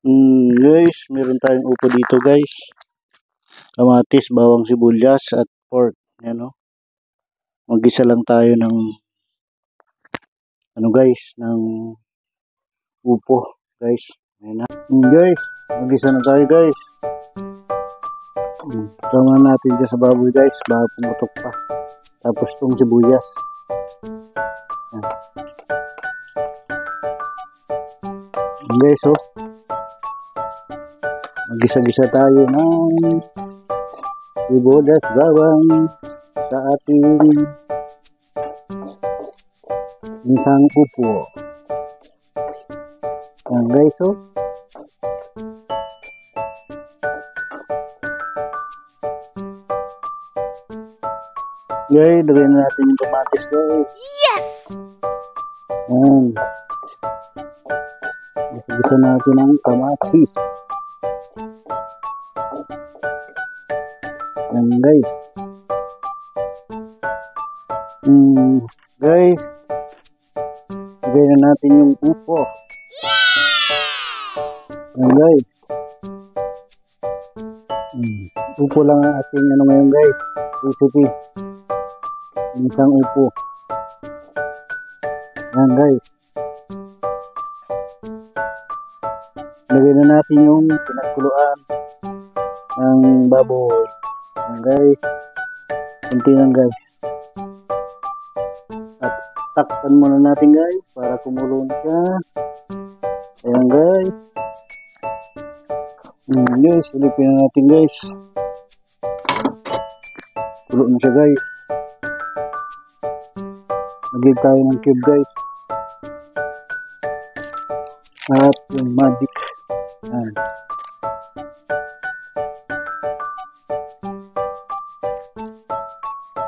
Guys, meron tayong upo dito guys. Kamatis, bawang sibuyas at pork. Yan o. Mag-isa lang tayo ng ng upo guys. Ayan na. Guys, mag-isa na tayo guys. Sama natin dyan sa baboy guys. Baka pumutok pa. Tapos itong sibuyas. Ayan guys oh. Mag-isa-gisa tayo ng sibuyas bawang sa ating isang upo. Ayan guys oh. Guys, lagyan natin yung kamatis guys. Yes! Ayan. Gisa natin ang kamatis. Ayan guys. Guys, lagyan na natin yung upo. Ayan guys. Upo lang ang ating ngayon guys. Recipe. Isang upo. Ayan guys. Lagyan na natin yung pinagkuluan ng baboy. Ayan guys. Kunti lang guys. At takpan muna natin guys para kumulo na siya. Ayan guys. Guys, silipin na natin guys. Kulo na siya guys. Lagyan tayo ng cube guys. At yung magic. Ayan.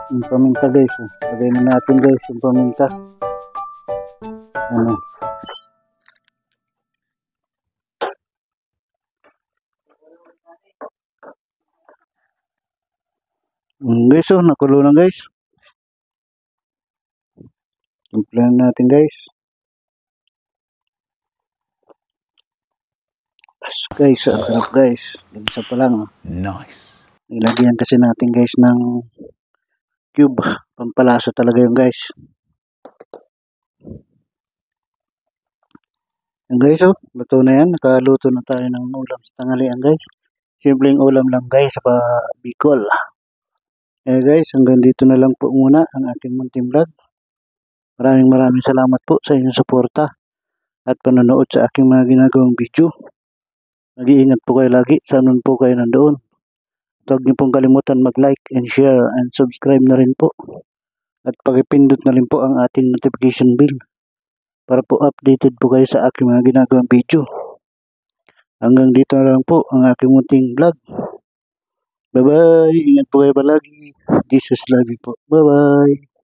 Yung paminta guys. Lagay na natin guys yung paminta. Ano. Guys oh, nakulo na guys. Timplahan natin guys. Guys, sarap guys. Ganisa pa lang. Nice. Nilagyan kasi natin guys ng cube. Pampalasa talaga yung guys. Yan guys oh, luto na yan. Nakaluto na tayo ng ulam sa tanghalian guys. Simpleng ulam lang guys sa Bicol. Eh guys, hanggang dito na lang po muna ang ating munting vlog. Maraming salamat po sa inyong suporta at panonood sa aking mga ginagawang video. Mag-iingat po kayo lagi, saan po kayo nandoon. Huwag niyo pong kalimutan mag-like and share and subscribe na rin po. At pakipindot na rin po ang ating notification bell para po updated po kayo sa aking mga ginagawang video. Hanggang dito na lang po ang aking munting vlog. Bye-bye! Ingat po kayo palagi. Jesus love you po. Bye-bye!